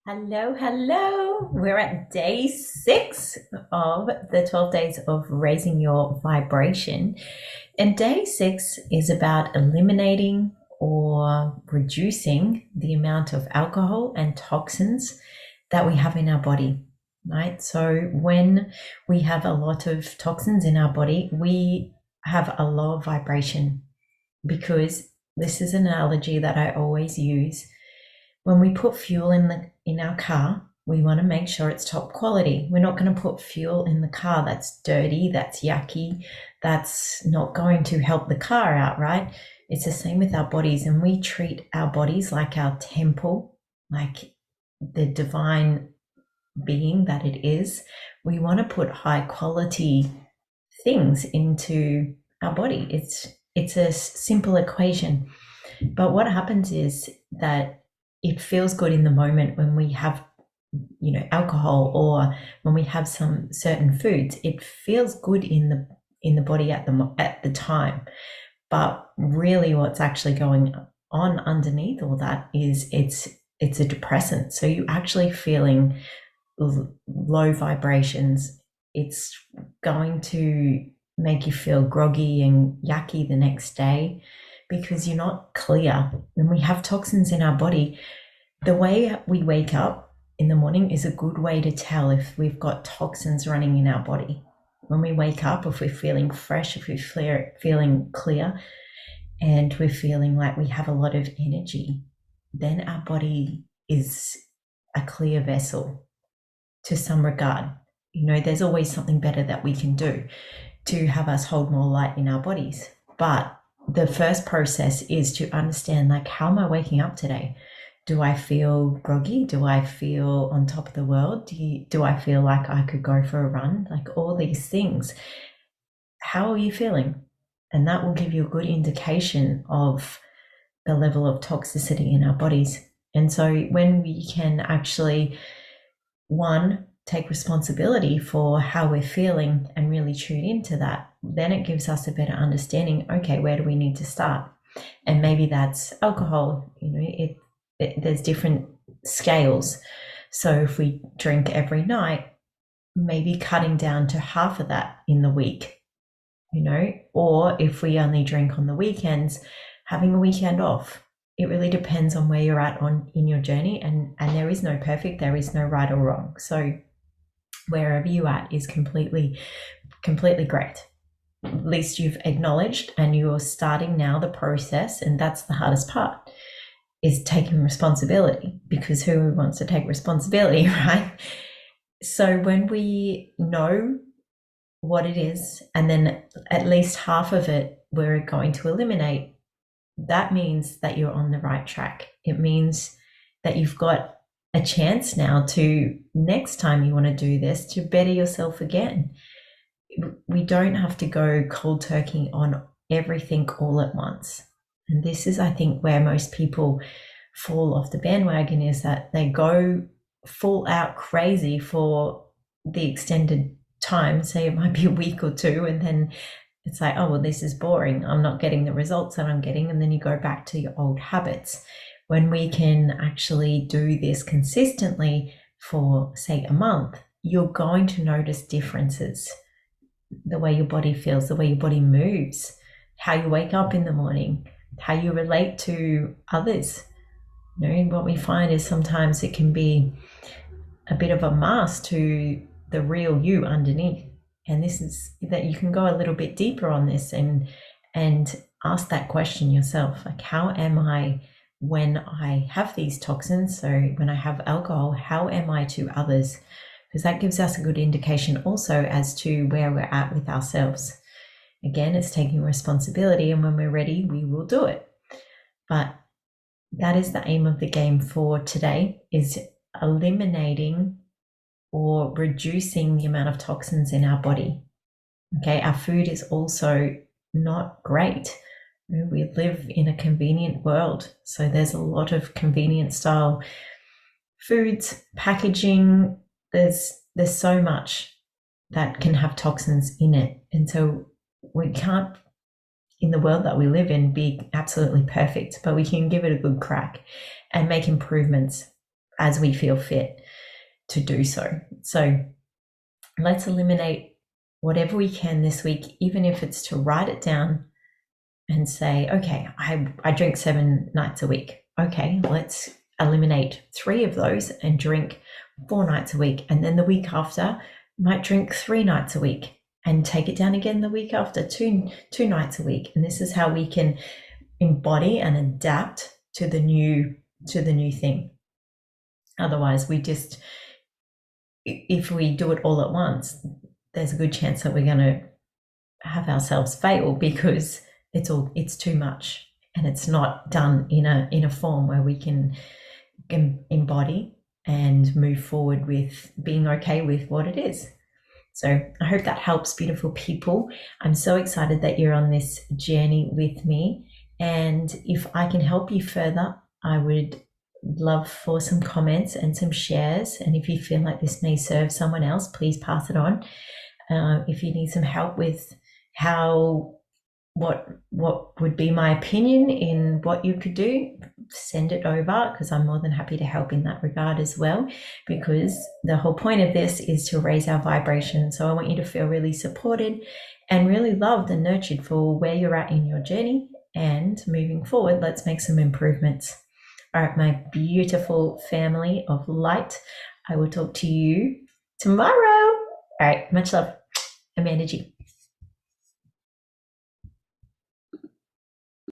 Hello, hello. We're at day 6 of the 12 days of raising your vibration. And day 6 is about eliminating or reducing the amount of alcohol and toxins that we have in our body, right? So when we have a lot of toxins in our body, we have a lower vibration because this is an analogy that I always use. When we put fuel in our car, we want to make sure it's top quality. We're not going to put fuel in the car that's dirty, that's yucky, that's not going to help the car out, right? It's the same with our bodies, and we treat our bodies like our temple, like the divine being that it is. We want to put high quality things into our body. It's a simple equation. But what happens is that it feels good in the moment when we have alcohol, or when we have some certain foods. It feels good in the body at the time, but really what's actually going on underneath all that is it's a depressant. So you're actually feeling low vibrations. It's going to make you feel groggy and yucky the next day because you're not clear. When we have toxins in our body, the way we wake up in the morning is a good way to tell if we've got toxins running in our body. When we wake up, if we're feeling fresh, if we're feeling clear, and we're feeling like we have a lot of energy, then our body is a clear vessel to some regard. There's always something better that we can do to have us hold more light in our bodies. But the first process is to understand, like, how am I waking up today? Do I feel groggy? Do I feel on top of the world? Do I feel like I could go for a run? Like, all these things. How are you feeling? And that will give you a good indication of the level of toxicity in our bodies. And so when we can actually, one, take responsibility for how we're feeling and really tune into that, then it gives us a better understanding. Okay, where do we need to start? And maybe that's alcohol. There's different scales. So if we drink every night, maybe cutting down to half of that in the week, or if we only drink on the weekends, having a weekend off. It really depends on where you're at in your journey, and there is no perfect, there is no right or wrong. So wherever you're at is completely great. At least you've acknowledged and you're starting now the process, and that's the hardest part, is taking responsibility, because who wants to take responsibility, right? So when we know what it is, and then at least half of it we're going to eliminate, that means that you're on the right track. It means that you've got a chance now to, next time you want to do this, to better yourself again. We don't have to go cold turkey on everything all at once. And this is, I think, where most people fall off the bandwagon, is that they go full out crazy for the extended time, say it might be a week or two, and then it's like, oh, well, this is boring. I'm not getting the results that I'm getting. And then you go back to your old habits. When we can actually do this consistently for, say, a month, you're going to notice differences. The way your body feels, the way your body moves, how you wake up in the morning, how you relate to others. What we find is sometimes it can be a bit of a mask to the real you underneath. And this is that you can go a little bit deeper on this and ask that question yourself, like, how am I when I have these toxins? So when I have alcohol, how am I to others? Because that gives us a good indication also as to where we're at with ourselves. Again, it's taking responsibility, and when we're ready, we will do it. But that is the aim of the game for today, is eliminating or reducing the amount of toxins in our body. Okay, our food is also not great. We live in a convenient world, so there's a lot of convenient style foods, packaging. There's so much that can have toxins in it, and so we can't, in the world that we live in, be absolutely perfect, but we can give it a good crack and make improvements as we feel fit to do so. So let's eliminate whatever we can this week, even if it's to write it down and say, okay, I drink 7 nights a week. Okay, let's eliminate 3 of those and drink 4 nights a week. And then the week after, might drink 3 nights a week and take it down again the week after, two nights a week. And this is how we can embody and adapt to the new thing. Otherwise, if we do it all at once, there's a good chance that we're going to have ourselves fail because it's too much and it's not done in a form where we can embody and move forward with being okay with what it is. So I hope that helps, beautiful people. I'm so excited that you're on this journey with me. And if I can help you further, I would love for some comments and some shares. And if you feel like this may serve someone else, please pass it on. If you need some help with what would be my opinion in what you could do, send it over, because I'm more than happy to help in that regard as well, because the whole point of this is to raise our vibration. So I want you to feel really supported and really loved and nurtured for where you're at in your journey. And moving forward, let's make some improvements. All right, my beautiful family of light, I will talk to you tomorrow. All right, much love. Amanda G.